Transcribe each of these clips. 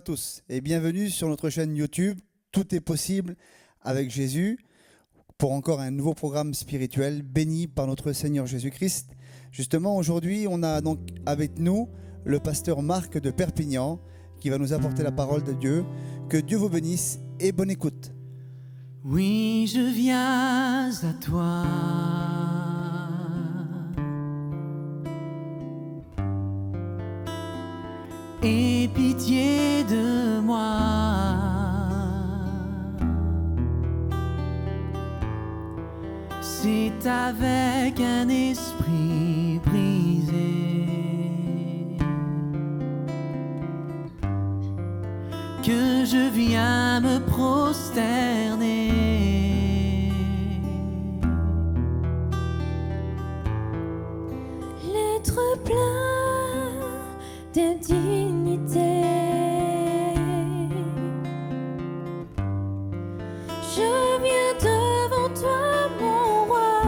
tous et bienvenue sur notre chaîne YouTube Tout est possible avec Jésus pour encore un nouveau programme spirituel béni par notre Seigneur Jésus-Christ. Justement, aujourd'hui, on a donc avec nous le pasteur Marc de Perpignan qui va nous apporter la parole de Dieu. Que Dieu vous bénisse et bonne écoute. Oui, je viens à toi. Aie pitié de moi. C'est avec un esprit brisé que je viens me prosterner. L'être plein d'indignité, je viens devant toi, mon roi.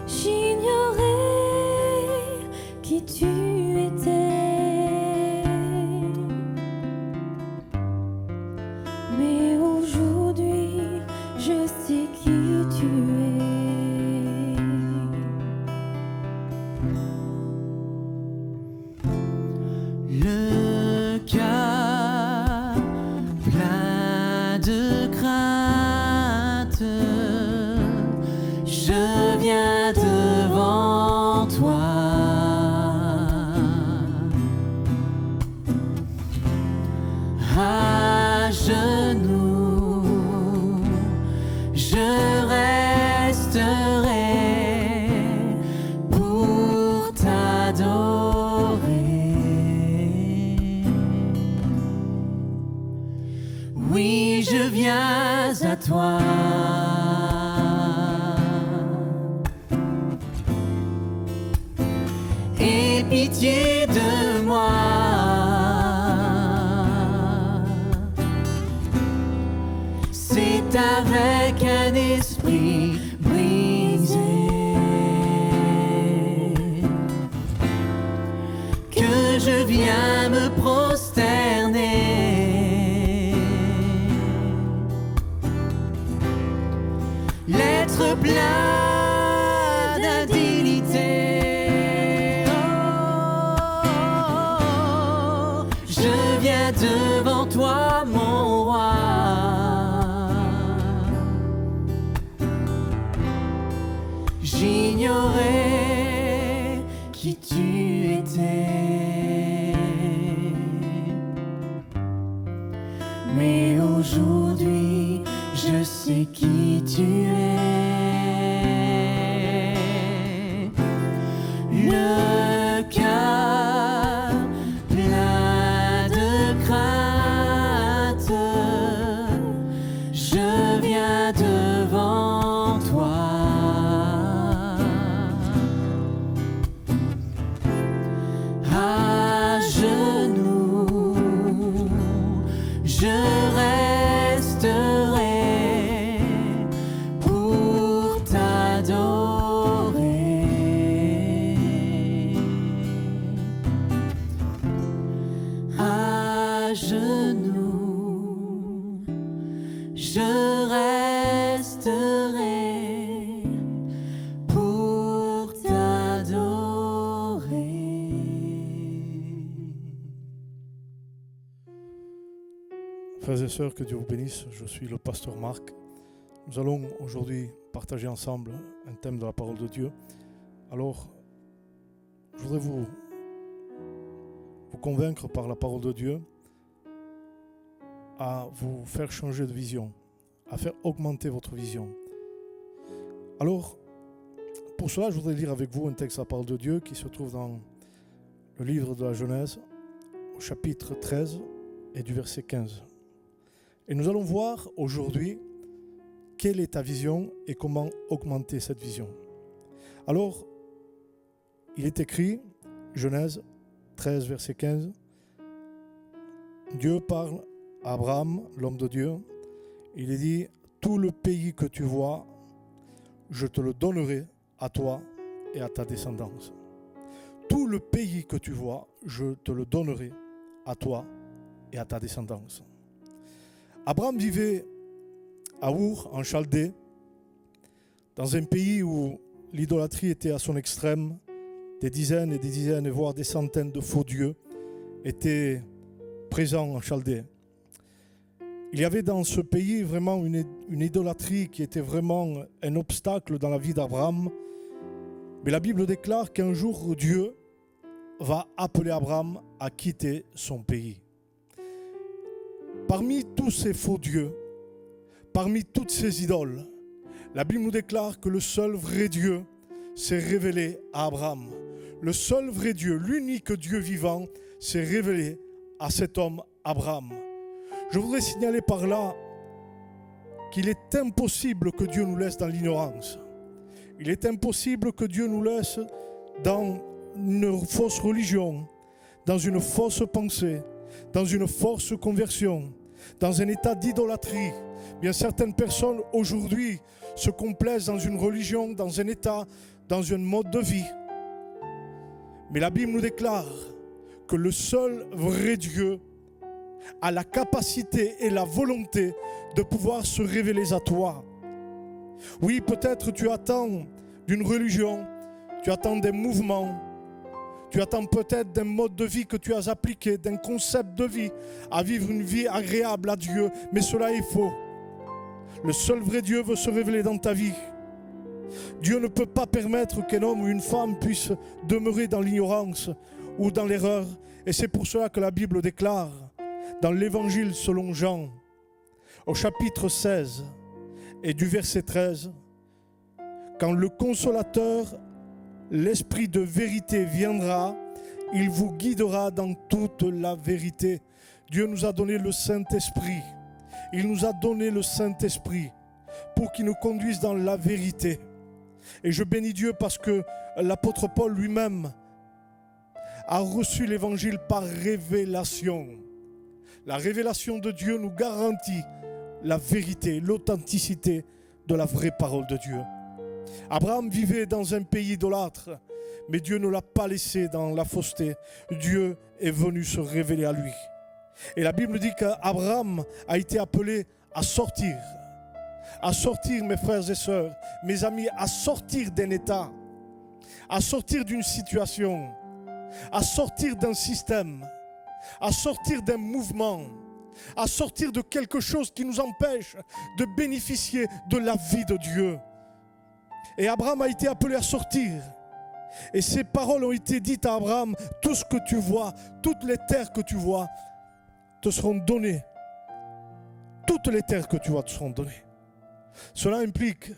J'ignorais qui tu étais, mais aujourd'hui je sais qui tu es. Le cœur plein de crainte, je viens devant toi. À genoux, je resterai pour t'adorer. Oui, je viens à toi. Aie pitié de moi. C'est avec un esprit brisé que je viens me prosterner. L'être plein d'indignité, oh, je viens devant toi, mon roi. J'ignorais qui tu étais, mais aujourd'hui je sais qui tu es. Le cœur plein de crainte, je viens devant toi. À genoux, je resterai pour t'adorer. À genoux, je resterai pour t'adorer. Frères et sœurs, que Dieu vous bénisse. Je suis le pasteur Marc. Nous allons aujourd'hui partager ensemble un thème de la parole de Dieu. Alors, je voudrais vous convaincre par la parole de Dieu à vous faire changer de vision, à faire augmenter votre vision. Alors, pour cela, je voudrais lire avec vous un texte de la parole de Dieu qui se trouve dans le livre de la Genèse, au chapitre 13 et du verset 15. Et nous allons voir aujourd'hui quelle est ta vision et comment augmenter cette vision. Alors, il est écrit, Genèse 13, verset 15, Dieu parle à Abraham, l'homme de Dieu. Il est dit, tout le pays que tu vois, je te le donnerai à toi et à ta descendance. tout le pays que tu vois, je te le donnerai à toi et à ta descendance. Abraham vivait à Our, en Chaldée, dans un pays où l'idolâtrie était à son extrême. Des dizaines et des dizaines, voire des centaines de faux dieux étaient présents en Chaldée. Il y avait dans ce pays vraiment une idolâtrie qui était vraiment un obstacle dans la vie d'Abraham. Mais la Bible déclare qu'un jour Dieu va appeler Abraham à quitter son pays. Parmi tous ces faux dieux, parmi toutes ces idoles, la Bible nous déclare que le seul vrai Dieu s'est révélé à Abraham. Le seul vrai Dieu, l'unique Dieu vivant, s'est révélé à cet homme Abraham. Je voudrais signaler par là qu'il est impossible que Dieu nous laisse dans l'ignorance. Il est impossible que Dieu nous laisse dans une fausse religion, dans une fausse pensée, dans une fausse conversion, dans un état d'idolâtrie. Bien, certaines personnes aujourd'hui se complaisent dans une religion, dans un état, dans un mode de vie. Mais la Bible nous déclare que le seul vrai Dieu a la capacité et la volonté de pouvoir se révéler à toi. Oui, peut-être tu attends d'une religion, tu attends d'un mouvement, tu attends peut-être d'un mode de vie que tu as appliqué, d'un concept de vie, à vivre une vie agréable à Dieu, mais cela est faux. Le seul vrai Dieu veut se révéler dans ta vie. Dieu ne peut pas permettre qu'un homme ou une femme puisse demeurer dans l'ignorance ou dans l'erreur. Et c'est pour cela que la Bible déclare dans l'Évangile selon Jean, au chapitre 16 et du verset 13, quand le Consolateur, l'Esprit de vérité viendra, il vous guidera dans toute la vérité. Dieu nous a donné le Saint-Esprit. Il nous a donné le Saint-Esprit pour qu'il nous conduise dans la vérité. Et je bénis Dieu parce que l'apôtre Paul lui-même a reçu l'évangile par révélation. La révélation de Dieu nous garantit la vérité, l'authenticité de la vraie parole de Dieu. Abraham vivait dans un pays idolâtre, mais Dieu ne l'a pas laissé dans la fausseté. Dieu est venu se révéler à lui. Et la Bible dit qu'Abraham a été appelé à sortir, mes frères et sœurs, mes amis, à sortir d'un état, à sortir d'une situation, à sortir d'un système, à sortir d'un mouvement, à sortir de quelque chose qui nous empêche de bénéficier de la vie de Dieu. Et Abraham a été appelé à sortir. Et ces paroles ont été dites à Abraham: tout ce que tu vois, toutes les terres que tu vois te seront données. Toutes les terres que tu vois te seront données. Cela implique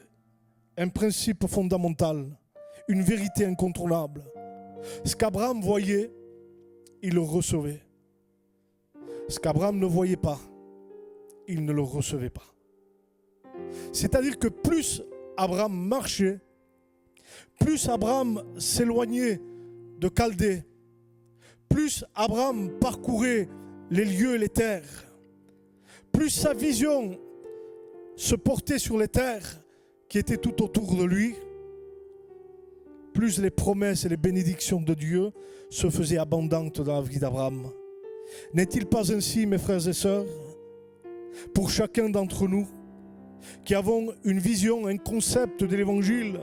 un principe fondamental, une vérité incontournable. Ce qu'Abraham voyait, il le recevait. Ce qu'Abraham ne voyait pas, il ne le recevait pas. C'est-à-dire que plus Abraham marchait, plus Abraham s'éloignait de Chaldée, plus Abraham parcourait les lieux et les terres, plus sa vision se portait sur les terres qui étaient tout autour de lui, plus les promesses et les bénédictions de Dieu se faisaient abondantes dans la vie d'Abraham. N'est-il pas ainsi, mes frères et sœurs, pour chacun d'entre nous qui avons une vision, un concept de l'Évangile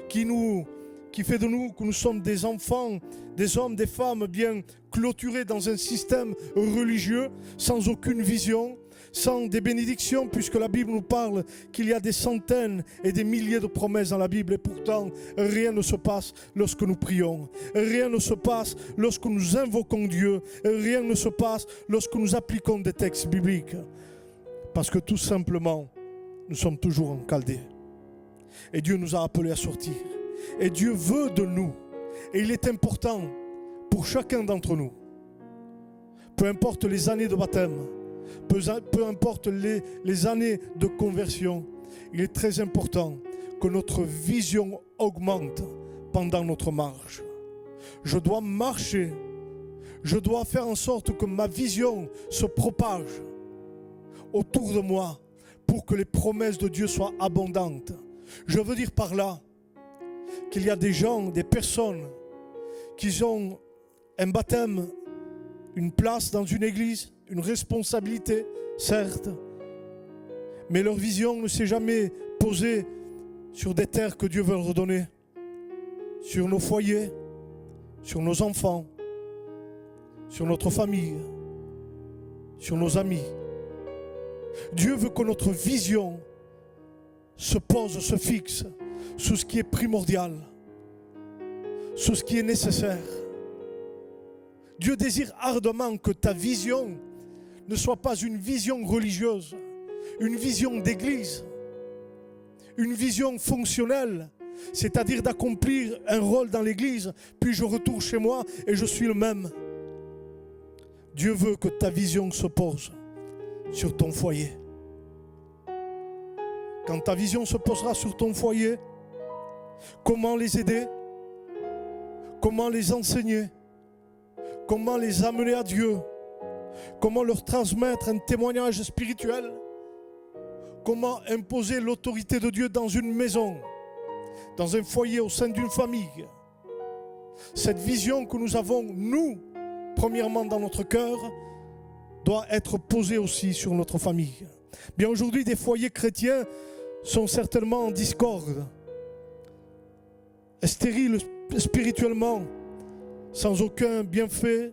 qui fait de nous que nous sommes des enfants, des hommes, des femmes bien clôturés dans un système religieux, sans aucune vision, sans des bénédictions, puisque la Bible nous parle qu'il y a des centaines et des milliers de promesses dans la Bible, et pourtant rien ne se passe lorsque nous prions, rien ne se passe lorsque nous invoquons Dieu, rien ne se passe lorsque nous appliquons des textes bibliques, parce que tout simplement nous sommes toujours en Chaldée. Et Dieu nous a appelés à sortir. Et Dieu veut de nous. Et il est important pour chacun d'entre nous, peu importe les années de baptême, peu importe les années de conversion, il est très important que notre vision augmente pendant notre marche. Je dois marcher. Je dois faire en sorte que ma vision se propage autour de moi pour que les promesses de Dieu soient abondantes. Je veux dire par là qu'il y a des gens, des personnes qu'ils ont un baptême, une place dans une église, une responsabilité, certes. Mais leur vision ne s'est jamais posée sur des terres que Dieu veut leur donner, sur nos foyers, sur nos enfants, sur notre famille, sur nos amis. Dieu veut que notre vision se pose, se fixe sur ce qui est primordial, sur ce qui est nécessaire. Dieu désire ardemment que ta vision ne soit pas une vision religieuse, une vision d'église, une vision fonctionnelle, c'est-à-dire d'accomplir un rôle dans l'église, puis je retourne chez moi et je suis le même. Dieu veut que ta vision se pose sur ton foyer. Quand ta vision se posera sur ton foyer, comment les aider? Comment les enseigner? Comment les amener à Dieu? Comment leur transmettre un témoignage spirituel? Comment imposer l'autorité de Dieu dans une maison, dans un foyer, au sein d'une famille? Cette vision que nous avons, nous, premièrement dans notre cœur, doit être posée aussi sur notre famille. Bien aujourd'hui, des foyers chrétiens sont certainement en discorde, stériles spirituellement, sans aucun bienfait,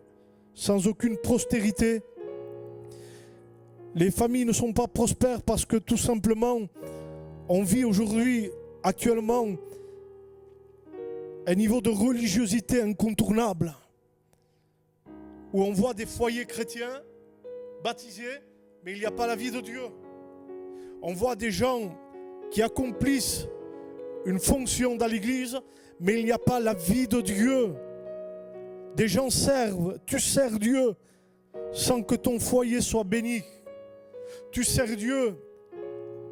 sans aucune prospérité. Les familles ne sont pas prospères parce que tout simplement, on vit aujourd'hui, actuellement, un niveau de religiosité incontournable, où on voit des foyers chrétiens baptisés, mais il n'y a pas la vie de Dieu. On voit des gens qui accomplissent une fonction dans l'église, mais il n'y a pas la vie de Dieu. Des gens servent, tu sers Dieu sans que ton foyer soit béni. Tu sers Dieu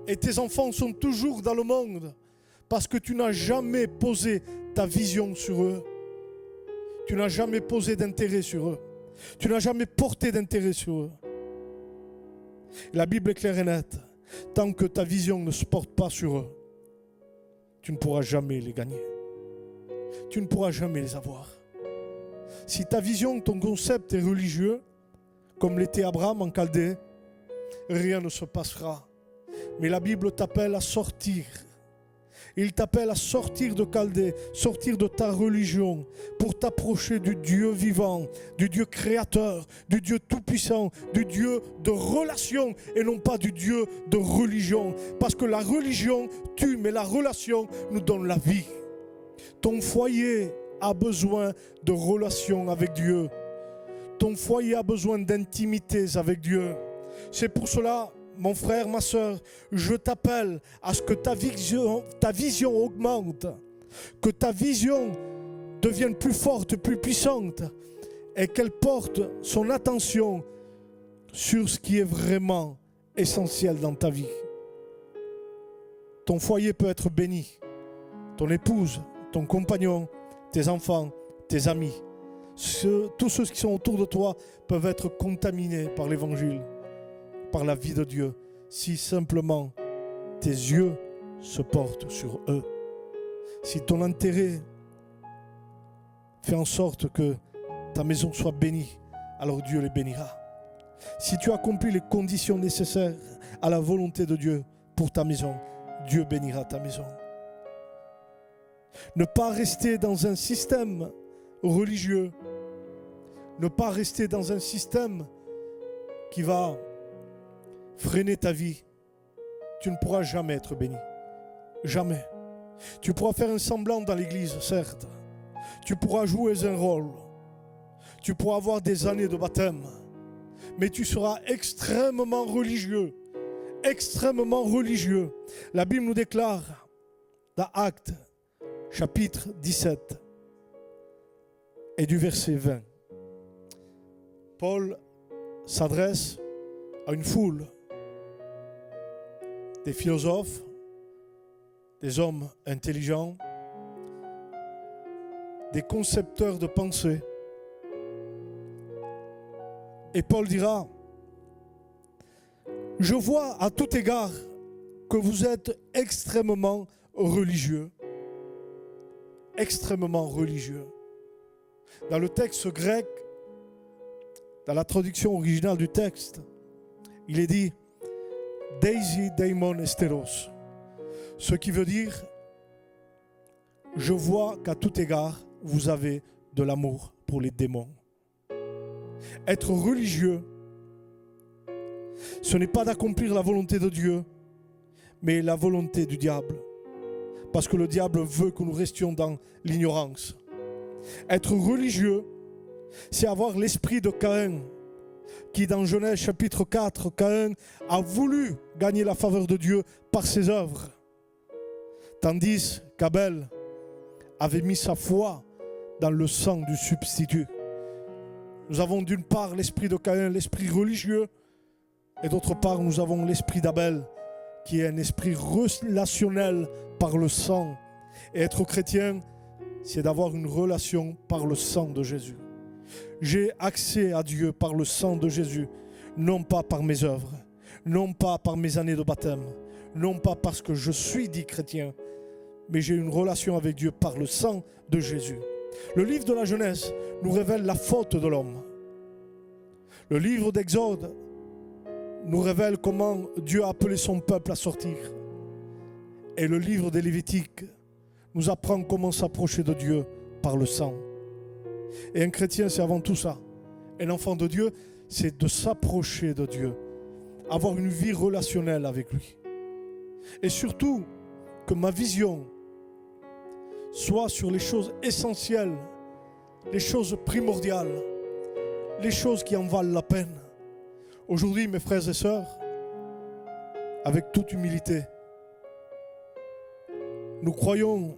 et tes enfants sont toujours dans le monde parce que tu n'as jamais posé ta vision sur eux. Tu n'as jamais posé d'intérêt sur eux. Tu n'as jamais porté d'intérêt sur eux. La Bible est claire et nette. Tant que ta vision ne se porte pas sur eux, tu ne pourras jamais les gagner. Tu ne pourras jamais les avoir. Si ta vision, ton concept est religieux, comme l'était Abraham en Chaldée, rien ne se passera. Mais la Bible t'appelle à sortir. Il t'appelle à sortir de Chaldée, sortir de ta religion pour t'approcher du Dieu vivant, du Dieu créateur, du Dieu tout-puissant, du Dieu de relation et non pas du Dieu de religion. Parce que la religion tue, mais la relation nous donne la vie. Ton foyer a besoin de relation avec Dieu. Ton foyer a besoin d'intimités avec Dieu. C'est pour cela, mon frère, ma soeur, je t'appelle à ce que ta vision augmente, que ta vision devienne plus forte, plus puissante et qu'elle porte son attention sur ce qui est vraiment essentiel dans ta vie. Ton foyer peut être béni, ton épouse, ton compagnon, tes enfants, tes amis, tous ceux qui sont autour de toi peuvent être contaminés par l'évangile, par la vie de Dieu, si simplement tes yeux se portent sur eux. Si ton intérêt fait en sorte que ta maison soit bénie, alors Dieu les bénira. Si tu accomplis les conditions nécessaires à la volonté de Dieu pour ta maison, Dieu bénira ta maison. Ne pas rester dans un système religieux, ne pas rester dans un système qui va freiner ta vie, tu ne pourras jamais être béni. Jamais. Tu pourras faire un semblant dans l'église, certes. Tu pourras jouer un rôle. Tu pourras avoir des années de baptême. Mais tu seras extrêmement religieux. Extrêmement religieux. La Bible nous déclare dans Actes, chapitre 17 et du verset 20. Paul s'adresse à une foule, des philosophes, des hommes intelligents, des concepteurs de pensée. Et Paul dira, je vois à tout égard que vous êtes extrêmement religieux. Extrêmement religieux. Dans le texte grec, dans la traduction originale du texte, il est dit « Deisi daimon esteros », ce qui veut dire « Je vois qu'à tout égard, vous avez de l'amour pour les démons ». Être religieux, ce n'est pas d'accomplir la volonté de Dieu, mais la volonté du diable. Parce que le diable veut que nous restions dans l'ignorance. Être religieux, c'est avoir l'esprit de Caïn, qui dans Genèse chapitre 4, Caïn a voulu gagner la faveur de Dieu par ses œuvres. Tandis qu'Abel avait mis sa foi dans le sang du substitut. Nous avons d'une part l'esprit de Caïn, l'esprit religieux, et d'autre part nous avons l'esprit d'Abel, qui est un esprit relationnel par le sang. Et être chrétien, c'est d'avoir une relation par le sang de Jésus. J'ai accès à Dieu par le sang de Jésus, non pas par mes œuvres, non pas par mes années de baptême, non pas parce que je suis dit chrétien, mais j'ai une relation avec Dieu par le sang de Jésus. Le livre de la Genèse nous révèle la faute de l'homme. Le livre d'Exode nous révèle comment Dieu a appelé son peuple à sortir. Et le livre des Lévitiques nous apprend comment s'approcher de Dieu par le sang. Et un chrétien, c'est avant tout ça. Un enfant de Dieu, c'est de s'approcher de Dieu, avoir une vie relationnelle avec lui. Et surtout, que ma vision soit sur les choses essentielles, les choses primordiales, les choses qui en valent la peine. Aujourd'hui, mes frères et sœurs, avec toute humilité, nous croyons,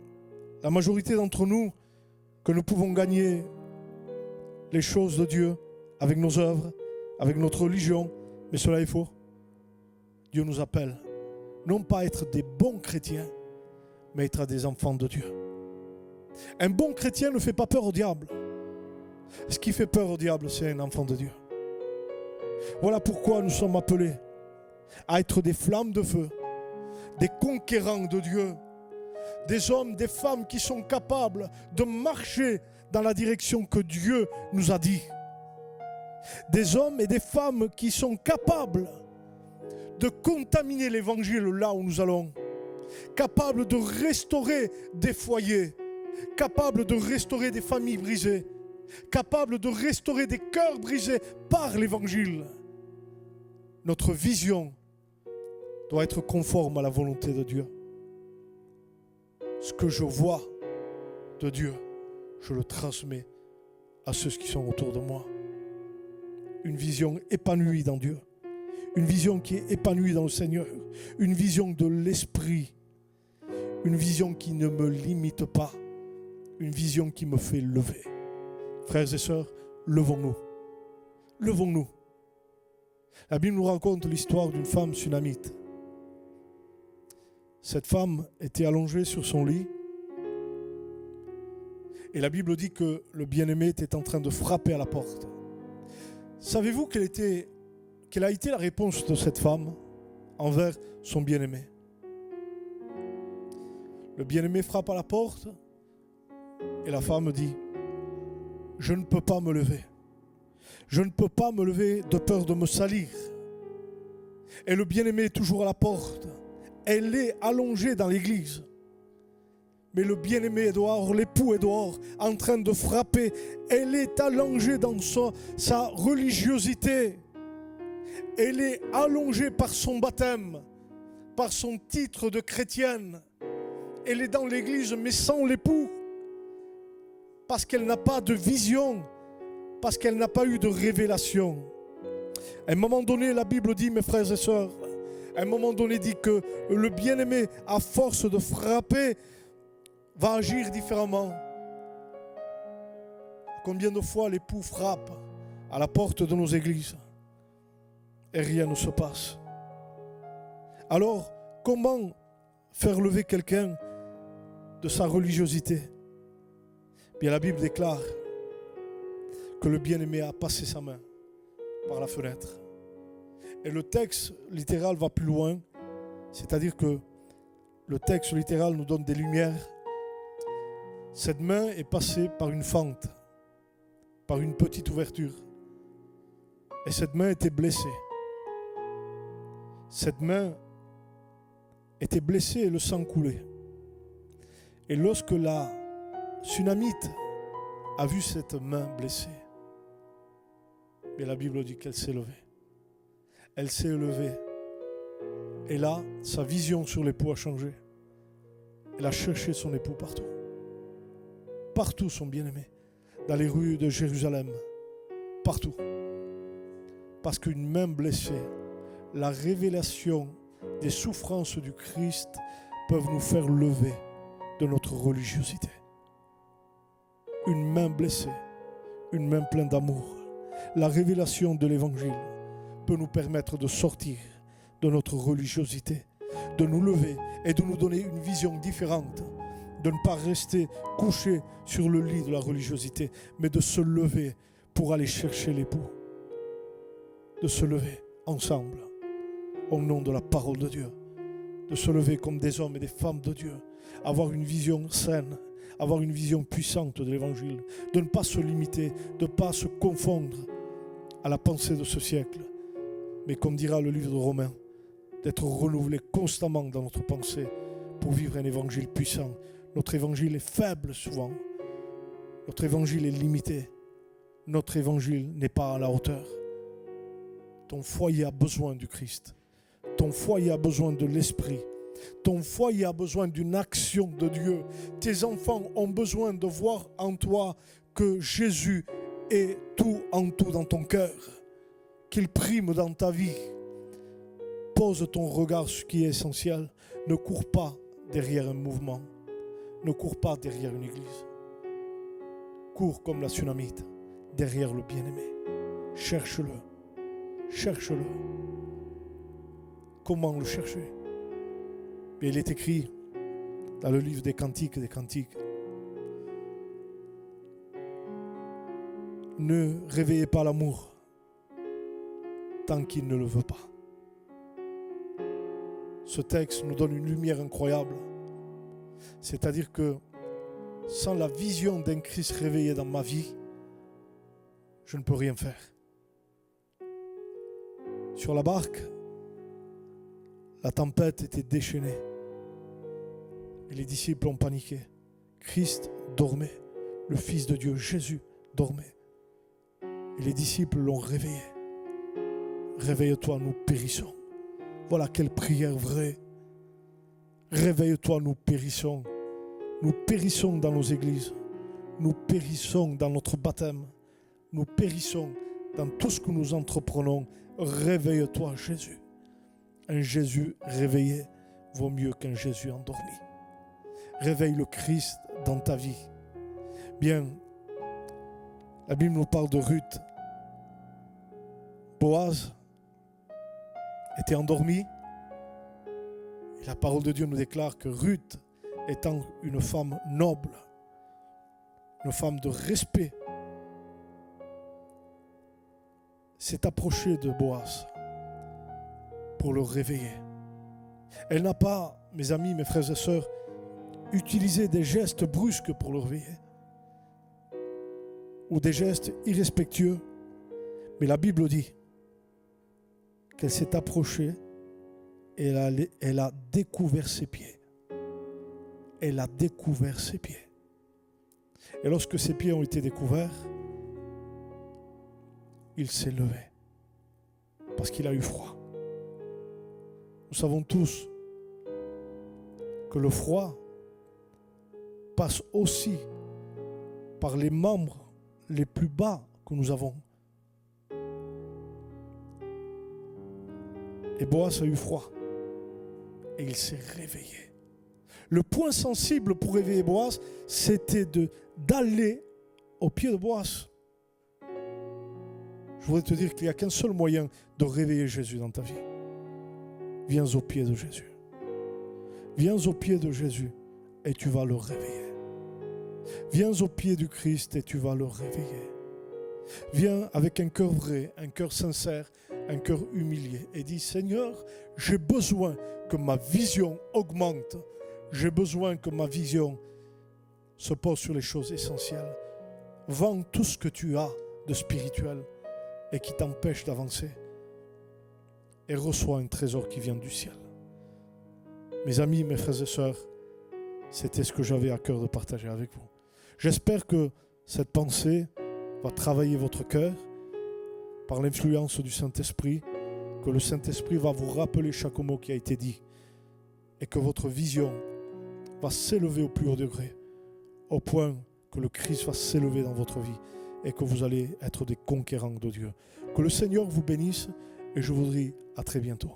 la majorité d'entre nous, que nous pouvons gagner les choses de Dieu avec nos œuvres, avec notre religion, mais cela est faux. Dieu nous appelle, non pas à être des bons chrétiens, mais à être des enfants de Dieu. Un bon chrétien ne fait pas peur au diable. Ce qui fait peur au diable, c'est un enfant de Dieu. Voilà pourquoi nous sommes appelés à être des flammes de feu, des conquérants de Dieu, des hommes, des femmes qui sont capables de marcher dans la direction que Dieu nous a dit. Des hommes et des femmes qui sont capables de contaminer l'évangile là où nous allons, capables de restaurer des foyers, capables de restaurer des familles brisées, capables de restaurer des cœurs brisés par l'évangile. Notre vision doit être conforme à la volonté de Dieu. Ce que je vois de Dieu, je le transmets à ceux qui sont autour de moi. Une vision épanouie dans Dieu, une vision qui est épanouie dans le Seigneur, une vision de l'esprit, une vision qui ne me limite pas, une vision qui me fait lever. Frères et sœurs, levons-nous. Levons-nous. La Bible nous raconte l'histoire d'une femme sunamite. Cette femme était allongée sur son lit et la Bible dit que le bien-aimé était en train de frapper à la porte. Savez-vous quelle a été la réponse de cette femme envers son bien-aimé? Le bien-aimé frappe à la porte et la femme dit: je ne peux pas me lever. Je ne peux pas me lever de peur de me salir. Et le bien-aimé est toujours à la porte. Elle est allongée dans l'église. Mais le bien-aimé est dehors, l'époux est dehors, en train de frapper. Elle est allongée dans sa religiosité. Elle est allongée par son baptême, par son titre de chrétienne. Elle est dans l'église mais sans l'époux. Parce qu'elle n'a pas de vision, parce qu'elle n'a pas eu de révélation. À un moment donné, la Bible dit, mes frères et sœurs, à un moment donné dit que le bien-aimé, à force de frapper, va agir différemment. Combien de fois l'époux frappe à la porte de nos églises et rien ne se passe? Alors, comment faire lever quelqu'un de sa religiosité? Bien, la Bible déclare que le bien-aimé a passé sa main par la fenêtre. Et le texte littéral va plus loin, c'est-à-dire que le texte littéral nous donne des lumières. Cette main est passée par une fente. par une petite ouverture. Et cette main était blessée. Cette main était blessée et le sang coulait. Et lorsque la Sunamite a vu cette main blessée, mais la Bible dit qu'elle s'est levée. Elle s'est levée. Et là, sa vision sur l'époux a changé. Elle a cherché son époux partout. Partout, son bien-aimé. Dans les rues de Jérusalem. Partout. Parce qu'une main blessée, la révélation des souffrances du Christ peuvent nous faire lever de notre religiosité. Une main blessée, une main pleine d'amour. La révélation de l'Évangile peut nous permettre de sortir de notre religiosité, de nous lever et de nous donner une vision différente, de ne pas rester couché sur le lit de la religiosité, mais de se lever pour aller chercher l'époux, de se lever ensemble au nom de la parole de Dieu, de se lever comme des hommes et des femmes de Dieu, avoir une vision saine, avoir une vision puissante de l'Évangile, de ne pas se limiter, de ne pas se confondre à la pensée de ce siècle, mais comme dira le livre de Romains, d'être renouvelé constamment dans notre pensée pour vivre un évangile puissant. Notre évangile est faible souvent, notre évangile est limité, notre évangile n'est pas à la hauteur. Ton foyer a besoin du Christ, ton foyer a besoin de l'Esprit, ton foyer a besoin d'une action de Dieu. Tes enfants ont besoin de voir en toi que Jésus est tout en tout dans ton cœur, qu'il prime dans ta vie. Pose ton regard sur ce qui est essentiel. Ne cours pas derrière un mouvement. Ne cours pas derrière une église. Cours comme la Sunamite, derrière le bien-aimé. Cherche-le. Cherche-le. Comment le chercher? Et il est écrit dans le livre des Cantiques, ne réveillez pas l'amour tant qu'il ne le veut pas. Ce texte nous donne une lumière incroyable. C'est-à-dire que sans la vision d'un Christ réveillé dans ma vie, je ne peux rien faire. Sur la barque, la tempête était déchaînée. Et les disciples ont paniqué. Christ dormait. Le Fils de Dieu, Jésus, dormait. Et les disciples l'ont réveillé. Réveille-toi, nous périssons. Voilà quelle prière vraie. Réveille-toi, nous périssons. Nous périssons dans nos églises. Nous périssons dans notre baptême. Nous périssons dans tout ce que nous entreprenons. Réveille-toi, Jésus. Un Jésus réveillé vaut mieux qu'un Jésus endormi. Réveille le Christ dans ta vie. Bien, la Bible nous parle de Ruth. Boaz était endormi. Et la parole de Dieu nous déclare que Ruth, étant une femme noble, une femme de respect, s'est approchée de Boaz pour le réveiller. Elle n'a pas, mes amis, mes frères et sœurs, utilisé des gestes brusques pour le réveiller ou des gestes irrespectueux, mais la Bible dit qu'elle s'est approchée et elle a découvert ses pieds. Elle a découvert ses pieds. Et lorsque ses pieds ont été découverts, il s'est levé parce qu'il a eu froid. Nous savons tous que le froid passe aussi par les membres les plus bas que nous avons. Et Boaz a eu froid et il s'est réveillé. Le point sensible pour réveiller Boaz, c'était d'aller au pied de Boaz. Je voudrais te dire qu'il n'y a qu'un seul moyen de réveiller Jésus dans ta vie. Viens au pied de Jésus. Viens au pied de Jésus et tu vas le réveiller. Viens au pied du Christ et tu vas le réveiller. Viens avec un cœur vrai, un cœur sincère, un cœur humilié et dis: Seigneur, j'ai besoin que ma vision augmente. J'ai besoin que ma vision se pose sur les choses essentielles. Vends tout ce que tu as de spirituel et qui t'empêche d'avancer et reçois un trésor qui vient du ciel. Mes amis, mes frères et sœurs, c'était ce que j'avais à cœur de partager avec vous. J'espère que cette pensée va travailler votre cœur par l'influence du Saint-Esprit, que le Saint-Esprit va vous rappeler chaque mot qui a été dit et que votre vision va s'élever au plus haut degré, au point que le Christ va s'élever dans votre vie et que vous allez être des conquérants de Dieu. Que le Seigneur vous bénisse et je vous dis à très bientôt.